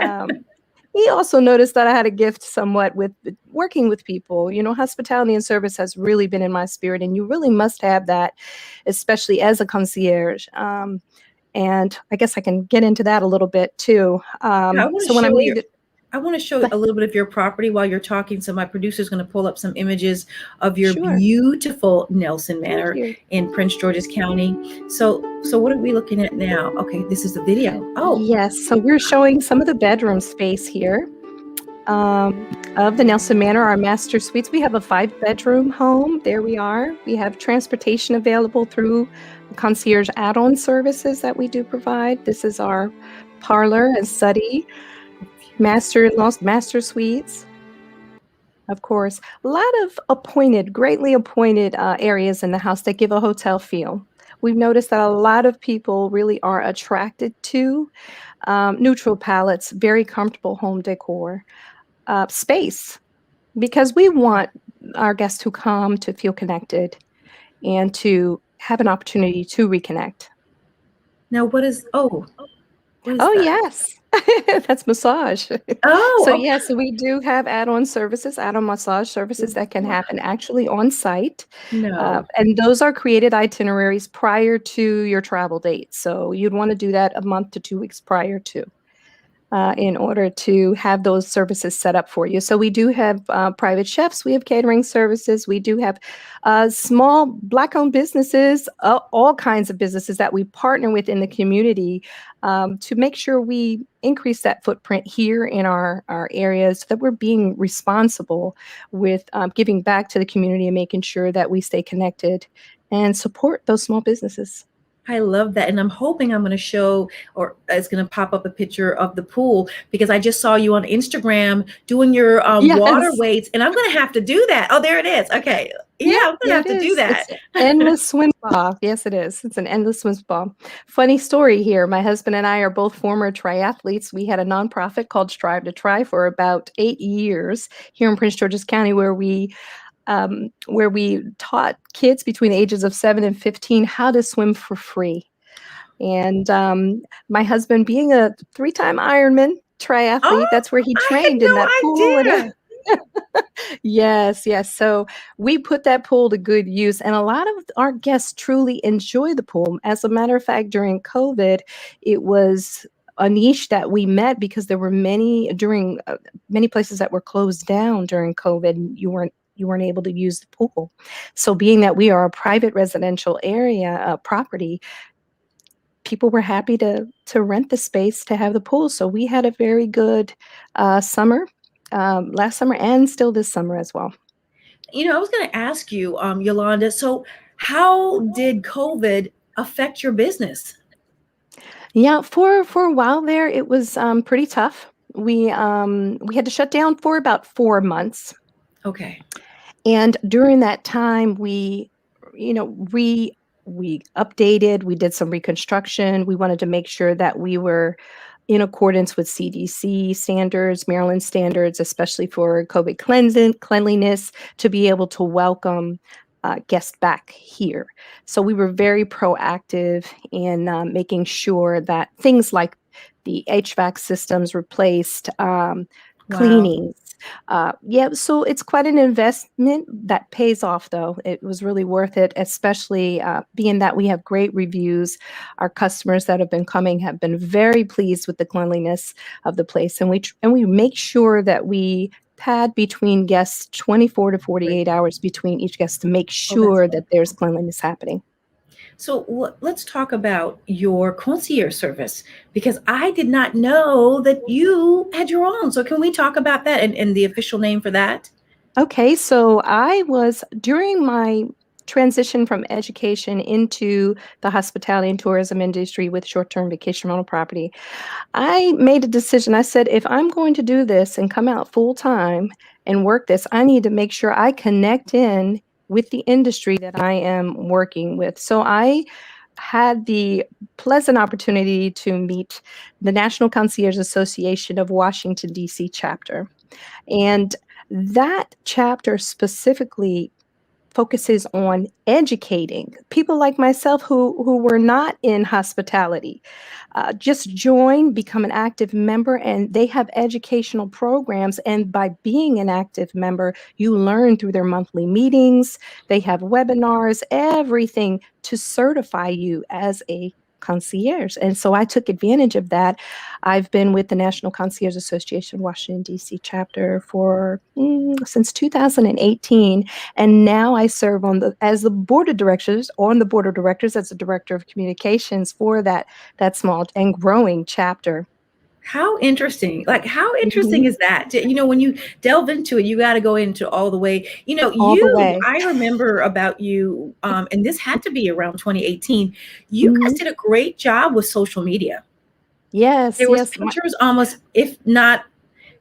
He also noticed that I had a gift somewhat with working with people. Hospitality and service has really been in my spirit, and you really must have that, especially as a concierge. And I guess I can get into that a little bit too. I want to show a little bit of your property while you're talking. So my producer is going to pull up some images of your beautiful Nelson Manor in Prince George's County. So what are we looking at now? Okay, this is the video. Oh, yes. So we're showing some of the bedroom space here of the Nelson Manor, our master suites. We have a 5-bedroom home. There we are. We have transportation available through concierge add-on services that we do provide. This is our parlor and study. Master suites, of course. A lot of greatly appointed areas in the house that give a hotel feel. We've noticed that a lot of people really are attracted to neutral palettes, very comfortable home decor, space, because we want our guests who come to feel connected and to have an opportunity to reconnect. Now, what is that? Yes. That's massage. So yes, we do have add-on massage services that can happen actually on site. No. And those are created itineraries prior to your travel date. So you'd want to do that a month to 2 weeks prior to. in order to have those services set up for you. So we do have private chefs, we have catering services, we do have small Black-owned businesses, all kinds of businesses that we partner with in the community to make sure we increase that footprint here in our areas, so that we're being responsible with giving back to the community and making sure that we stay connected and support those small businesses. I love that. And I'm hoping I'm going to show, or it's going to pop up a picture of the pool, because I just saw you on Instagram doing your water Yes. weights, and I'm going to have to do that. Oh, there it is. Okay. Yeah, I'm going to have to do that. It's an endless swim spa. Yes, it is. It's an endless swim spa. Funny story here. My husband and I are both former triathletes. We had a nonprofit called Strive to Try for about 8 years here in Prince George's County, where we taught kids between the ages of 7 and 15 how to swim for free. And my husband, being a 3-time Ironman triathlete, Oh, that's where he I had trained in no that pool. idea. Yes. So we put that pool to good use, and a lot of our guests truly enjoy the pool. As a matter of fact, during COVID, it was a niche that we met, because there were many places that were closed down during COVID. And you weren't able to use the pool. So being that we are a private residential area property, people were happy to rent the space to have the pool. So we had a very good summer last summer, and still this summer as well. I was going to ask you, Yolanda, so how did COVID affect your business? Yeah, for a while there, it was pretty tough. We had to shut down for about 4 months. Okay. And during that time, we updated, we did some reconstruction. We wanted to make sure that we were in accordance with CDC standards, Maryland standards, especially for COVID cleanliness, to be able to welcome guests back here. So we were very proactive in making sure that things like the HVAC systems replaced, cleanings. So it's quite an investment that pays off, though. It was really worth it, especially being that we have great reviews. Our customers that have been coming have been very pleased with the cleanliness of the place, and we make sure that we pad between guests 24 to 48 hours between each guest to make sure that there's cleanliness happening. So let's talk about your concierge service, because I did not know that you had your own. So can we talk about that and the official name for that? Okay, so I was, during my transition from education into the hospitality and tourism industry with short-term vacation rental property, I made a decision. I said, if I'm going to do this and come out full-time and work this, I need to make sure I connect in with the industry that I am working with. So I had the pleasant opportunity to meet the National Concierge Association of Washington, D.C. chapter. And that chapter specifically focuses on educating people like myself who were not in hospitality. Just join, become an active member, and they have educational programs. And by being an active member, you learn through their monthly meetings. They have webinars, everything to certify you as a concierge. And so I took advantage of that. I've been with the National Concierge Association Washington, D.C. chapter for since 2018. And now I serve as the board of directors, as the director of communications for that small and growing chapter. How interesting. Like, how interesting is that? When you delve into it, you got to go into all the way. All the way. I remember about you, and this had to be around 2018. You guys did a great job with social media. Yes, There was pictures almost, if not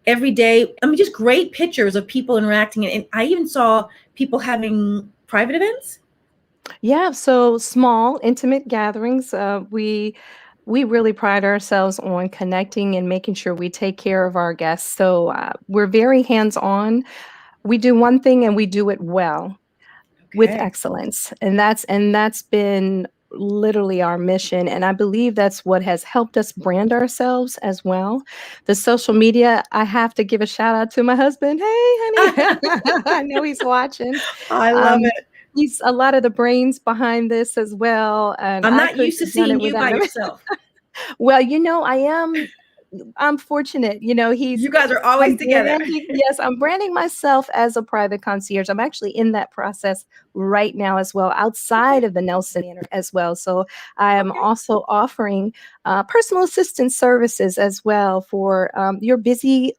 every day. I mean, just great pictures of people interacting. And I even saw people having private events. Yeah, so small, intimate gatherings. We really pride ourselves on connecting and making sure we take care of our guests. So we're very hands-on. We do one thing and we do it well with excellence. And that's been literally our mission. And I believe that's what has helped us brand ourselves as well. The social media, I have to give a shout out to my husband. Hey, honey. I know he's watching. I love it. He's a lot of the brains behind this as well. And I'm not used to seeing you by yourself. Well, I am I'm fortunate. You know, You guys are always together. Yes, I'm branding myself as a private concierge. I'm actually in that process right now as well, outside of the Nelson Manor as well. So I am Okay. also offering personal assistance services as well for your busy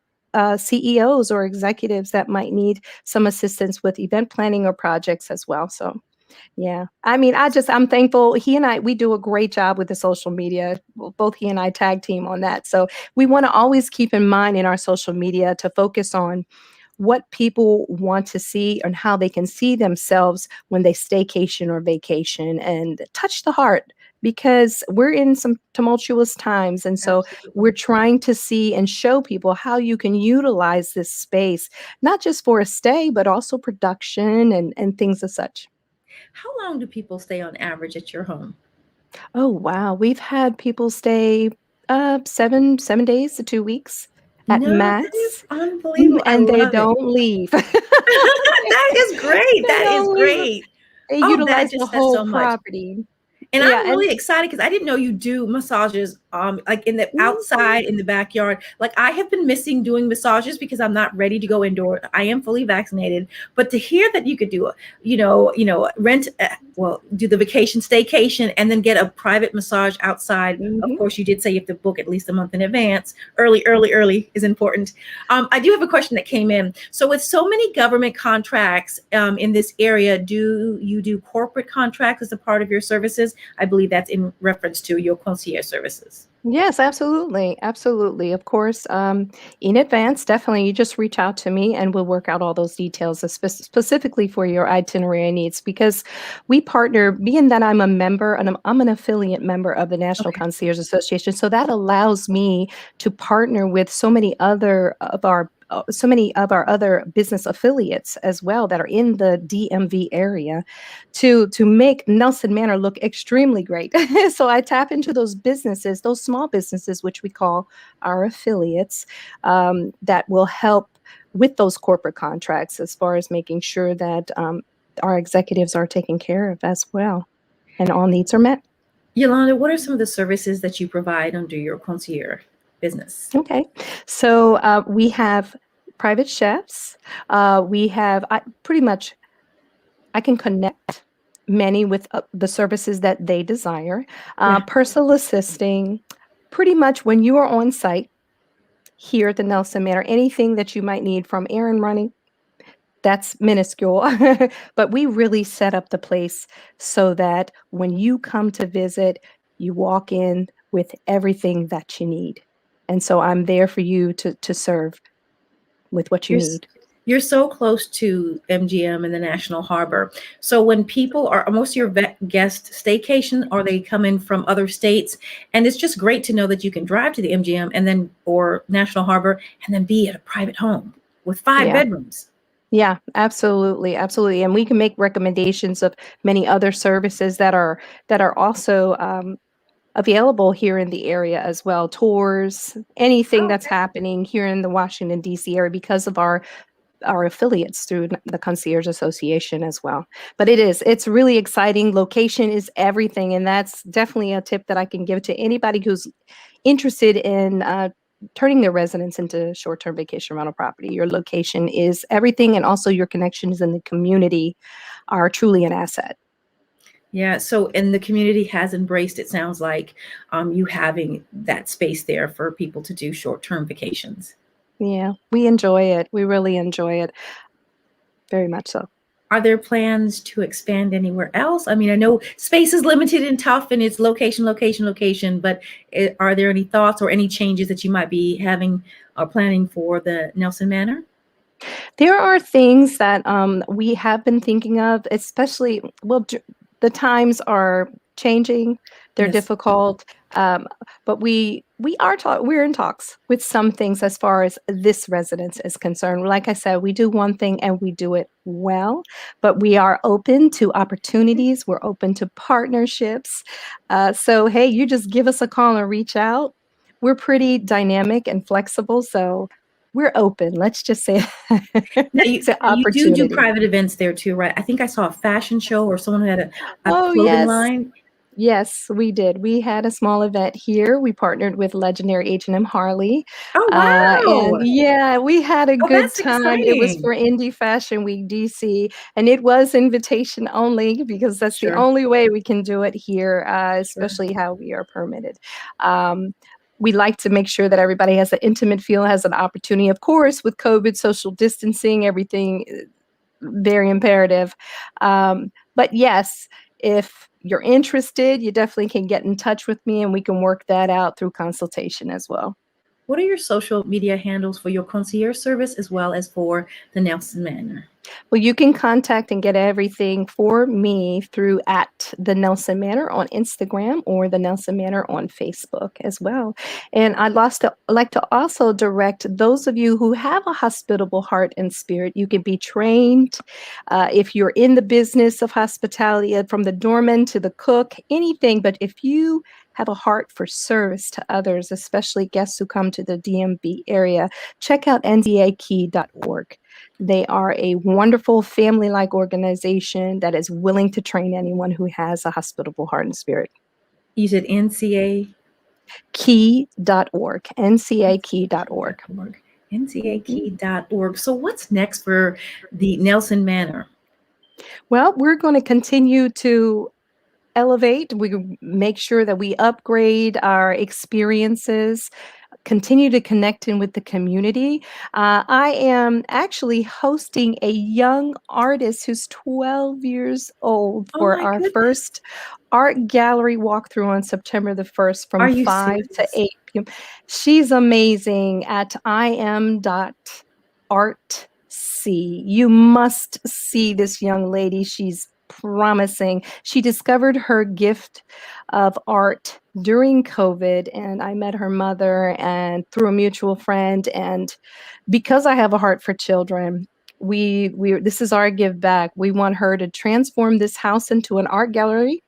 CEOs or executives that might need some assistance with event planning or projects as well. So yeah. I mean, I'm thankful. We do a great job with the social media. Both he and I tag team on that. So we want to always keep in mind in our social media to focus on what people want to see and how they can see themselves when they staycation or vacation and touch the heart because we're in some tumultuous times. And so we're Absolutely. trying to see and show people how you can utilize this space, not just for a stay, but also production and things as such. How long do people stay on average at your home? Oh, wow. We've had people stay 7 days to 2 weeks at No, that is max, unbelievable. I and they love it. don't leave. That is great. They That is don't leave. great. They Oh, that utilize the just says whole so much. property. And Yeah, I'm and really excited because I didn't know you do massages like in the mhm. outside in the backyard. Like I have been missing doing massages because I'm not ready to go indoor. I am fully vaccinated, but to hear that you could do a, rent do the vacation staycation and then get a private massage outside. Of Mhm. course, you did say you have to book at least a month in advance. Early is important. I do have a question that came in. So with so many government contracts in this area, do you do corporate contracts as a part of your services? I believe that's in reference to your concierge services. Yes, absolutely. Absolutely. Of course, in advance, definitely you just reach out to me and we'll work out all those details specifically for your itinerary needs because we partner, being that I'm a member and I'm an affiliate member of the National Okay. Concierge Association. So that allows me to partner with so many of our other business affiliates as well that are in the DMV area to make Nelson Manor look extremely great. So I tap into those businesses, those small businesses, which we call our affiliates, that will help with those corporate contracts as far as making sure that our executives are taken care of as well and all needs are met. Yolanda, what are some of the services that you provide under your concierge business? Okay. So we have private chefs. We have pretty much I can connect many with the services that they desire. Yeah. Personal assisting, pretty much when you are on site here at the Nelson Manor, anything that you might need from errand running, that's minuscule. But we really set up the place so that when you come to visit, you walk in with everything that you need. And so I'm there for you to serve with what you You're, s- need. you're so close to MGM and the National Harbor. So when people are most of your guest staycation, are they coming from other states? And it's just great to know that you can drive to the MGM and then or National Harbor and then be at a private home with five Yeah. bedrooms. Yeah, absolutely, absolutely, and we can make recommendations of many other services that are also available here in the area as well. Tours, anything Oh, that's happening here in the Washington D.C. area because of our affiliates through the Concierge Association as well. But it's really exciting. Location is everything, and that's definitely a tip that I can give to anybody who's interested in turning their residence into short-term vacation rental property. Your location is everything, and also your connections in the community are truly an asset. yeah. So, and the community has embraced, it sounds like, you having that space there for people to do short-term vacations. Yeah, we enjoy it. We really enjoy it very much so. Are there plans to expand anywhere else? I mean, I know space is limited and tough and it's location, but are there any thoughts or any changes that you might be having or planning for the Nelson Manor? There are things that we have been thinking of, especially, well, the times are changing, they're Yes. difficult, but we're in talks with some things as far as this residence is concerned. Like I said, we do one thing and we do it well, but we are open to opportunities. We're open to partnerships. So, hey, you just give us a call and reach out. We're pretty dynamic and flexible, so we're open. Let's just say Now to you do opportunity. private events there too, right? I think I saw a fashion show or someone who had a Oh, clothing yes. line. Yes, we did. We had a small event here. We partnered with legendary H&M Harley. Oh, And wow. yeah, we had a Oh, good that's time. It was exciting. for Indie Fashion Week DC, and it was invitation only because that's the Sure, only way we can do it here, sure. especially how we are permitted. Um, we like to make sure that everybody has an intimate feel, has an opportunity. Of course, with COVID, social distancing, everything very imperative. But yes, if you're interested, you definitely can get in touch with me and we can work that out through consultation as well. What are your social media handles for your concierge service as well as for the Nelson Manor? Well, you can contact and get everything for me through at the Nelson Manor on Instagram or the Nelson Manor on Facebook as well. And like to also direct those of you who have a hospitable heart and spirit. You can be trained if you're in the business of hospitality, from the doorman to the cook, anything. But if you have a heart for service to others, especially guests who come to the DMV area, check out nzakey.org. They are a wonderful family-like organization that is willing to train anyone who has a hospitable heart and spirit. You said NCA? Key.org, ncakey.org. NCAKey.org. Mhm. NCAKey.org. So what's next for the Nelson Manor? Well, we're going to continue to elevate. We make sure that we upgrade our experiences, continue to connect in with the community. I am actually hosting a young artist who's 12 years old Oh for my our goodness. first art gallery walkthrough on September the 1st Are from you 5 to serious? 8 p.m. She's amazing at im.artsy. You must see this young lady. She's promising. She discovered her gift of art during COVID, and I met her mother and through a mutual friend. And because I have a heart for children, we this is our give back. We want her to transform this house into an art gallery,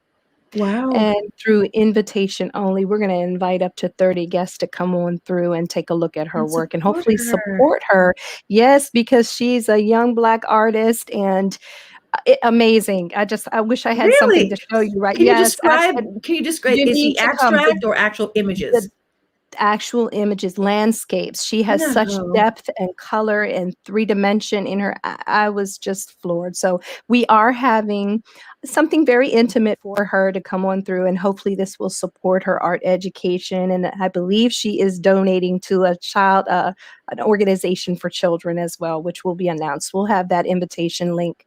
Wow. and through invitation only, we're going to invite up to 30 guests to come on through and take a look at her And work and support hopefully her. support her. Yes, because she's a young Black artist and amazing. I wish I had something Really? to show you, right? Can you Yes, describe, absolutely. can you describe, You is need he to come. abstract or actual The images? actual images, landscapes. She has such No. depth and color and three dimension in her. I was just floored. So we are having something very intimate for her to come on through, and hopefully this will support her art education. And I believe she is donating to an organization for children as well, which will be announced. We'll have that invitation link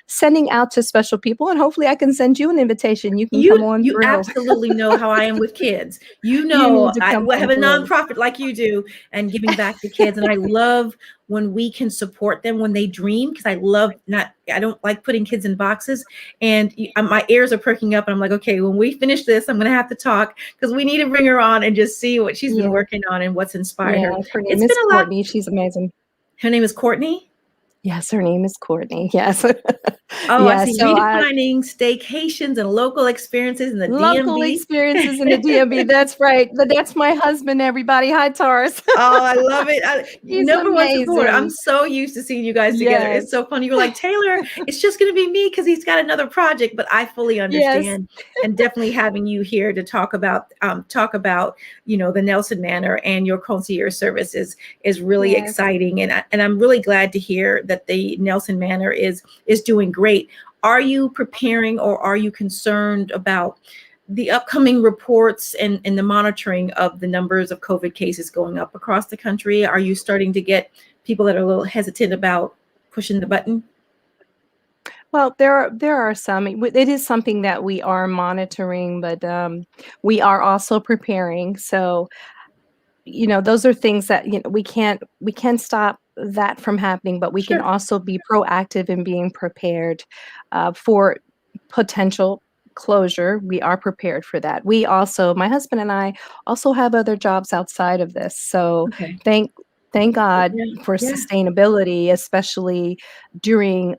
sending out to special people, and hopefully I can send you an invitation. You can come on You through. absolutely know how I am with kids. You You know, need to I come have on a through. nonprofit like you do and giving back to kids. And I love when we can support them when they dream, because I don't like putting kids in boxes. And my ears are perking up and I'm like, okay, when we finish this, I'm going to have to talk because we need to bring her on and just see what she's been Yeah. working on and what's inspired her. Yes, her name It's is been a lot. Courtney. She's amazing. Her name is Courtney. Yes, her name is Courtney. Yes. Oh, I Yes. see. So Redefining staycations and local experiences in the local DMV. experiences in the DMV. That's right. But that's my husband, everybody. Hi, Taurus. Oh, I love it. He's Number one supporter. I'm amazing. so used to seeing you guys together. It's Yes. so funny. You're like, Taylor, it's just going to be me because he's got another project, but I fully Yes. understand. And definitely having you here to talk about, the Nelson Manor and your concierge services is really Yes. exciting. And I'm really glad to hear that the Nelson Manor is doing great. Are you preparing or are you concerned about the upcoming reports and the monitoring of the numbers of COVID cases going up across the country? Are you starting to get people that are a little hesitant about pushing the button? Well, there are some. It is something that we are monitoring, but we are also preparing. So those are things that we can't stop that from happening, but we can Sure. also be proactive in being prepared for potential closure. We are prepared for that. My husband and I also have other jobs outside of this. So Okay. thank thank God Yeah. for Yeah. sustainability, especially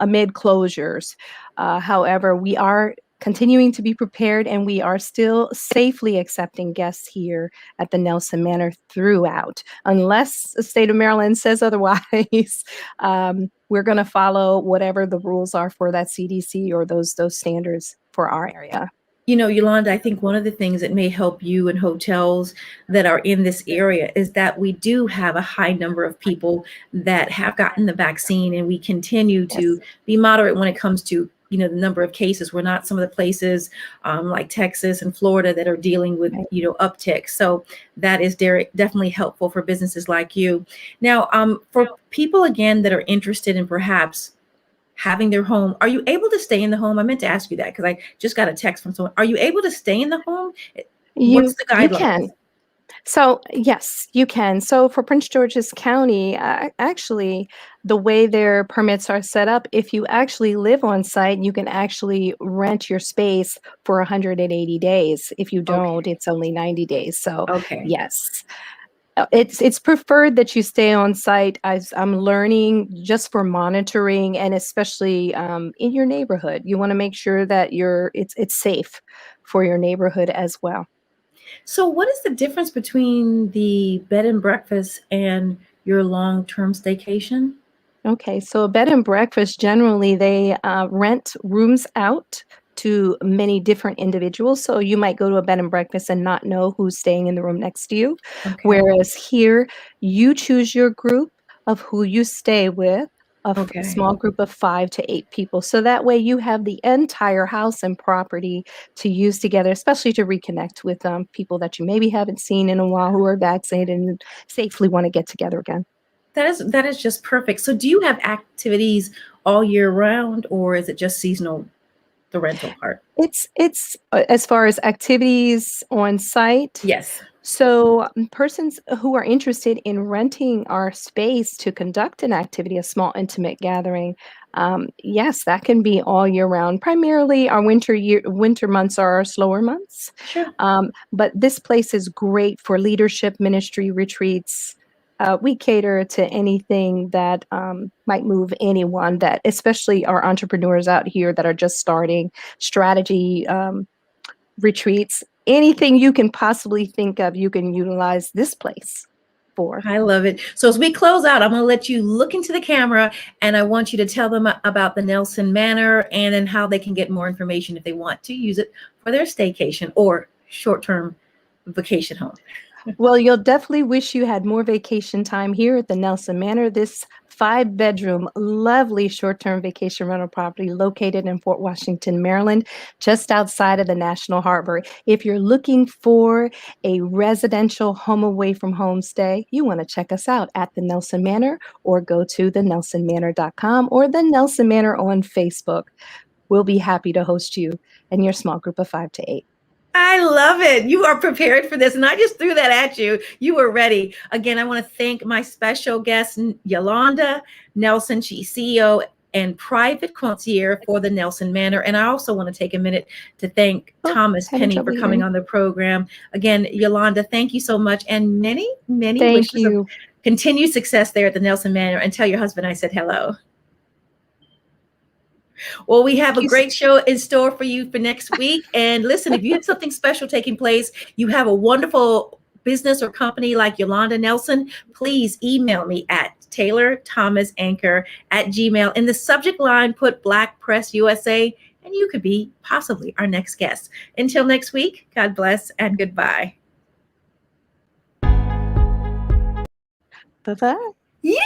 amid closures. However, we are continuing to be prepared, and we are still safely accepting guests here at the Nelson Manor throughout, unless the state of Maryland says otherwise. We're going to follow whatever the rules are for that CDC or those standards for our area. Yolanda, I think one of the things that may help you and hotels that are in this area is that we do have a high number of people that have gotten the vaccine, and we continue Yes. to be moderate when it comes to the number of cases. We're not some of the places like Texas and Florida that are dealing with Right. uptick. So that is definitely helpful for businesses like you. Now, for people again that are interested in perhaps having their home, are you able to stay in the home? I meant to ask you that because I just got a text from someone. Are you able to stay in the home? What's the You guidelines? can. So yes, you can. So for Prince George's County, actually, the way their permits are set up, if you actually live on site, you can actually rent your space for 180 days. If you don't, Okay. it's only 90 days. So Okay. yes, it's preferred that you stay on site. As I'm learning, just for monitoring, and especially in your neighborhood, you want to make sure that it's safe for your neighborhood as well. So what is the difference between the bed and breakfast and your long-term staycation? Okay, so a bed and breakfast, generally they rent rooms out to many different individuals. So you might go to a bed and breakfast and not know who's staying in the room next to you. Okay. Whereas here, you choose your group of who you stay with, a Okay. small group of 5 to 8 people. So that way you have the entire house and property to use together, especially to reconnect with people that you maybe haven't seen in a while who are vaccinated and safely want to get together again. That is just perfect. So do you have activities all year round, or is it just seasonal, the rental part? It's as far as activities on site. Yes. So persons who are interested in renting our space to conduct an activity, a small intimate gathering, yes, that can be all year round. Primarily, our winter months are our slower months, Sure. but this place is great for leadership ministry retreats. We cater to anything that might move anyone, that especially our entrepreneurs out here that are just starting strategy retreats. Anything you can possibly think of, you can utilize this place for. I love it. So as we close out, I'm going to let you look into the camera, and I want you to tell them about the Nelson Manor and then how they can get more information if they want to use it for their staycation or short-term vacation home. Well, you'll definitely wish you had more vacation time here at the Nelson Manor. This 5-bedroom, lovely short-term vacation rental property located in Fort Washington, Maryland, just outside of the National Harbor. If you're looking for a residential home away from home stay, you want to check us out at the Nelson Manor, or go to thenelsonmanor.com or the Nelson Manor on Facebook. We'll be happy to host you and your small group of 5 to 8. I love it. You are prepared for this. And I just threw that at you. You were ready. Again, I want to thank my special guest, Yolanda Nelson. She's CEO and private concierge for the Nelson Manor. And I also want to take a minute to thank Thomas Having Penny trouble for coming hearing. on the program. Again, Yolanda, thank you so much. And many, many Thank wishes of you. continued success there at the Nelson Manor. And tell your husband I said hello. Well, we have a You great show in store for you for next week. And listen, if you have something special taking place, you have a wonderful business or company like Yolanda Nelson, please email me at taylorthomasanchor@gmail. In the subject line, put Black Press USA, and you could be possibly our next guest. Until next week, God bless and goodbye. Bye-bye. You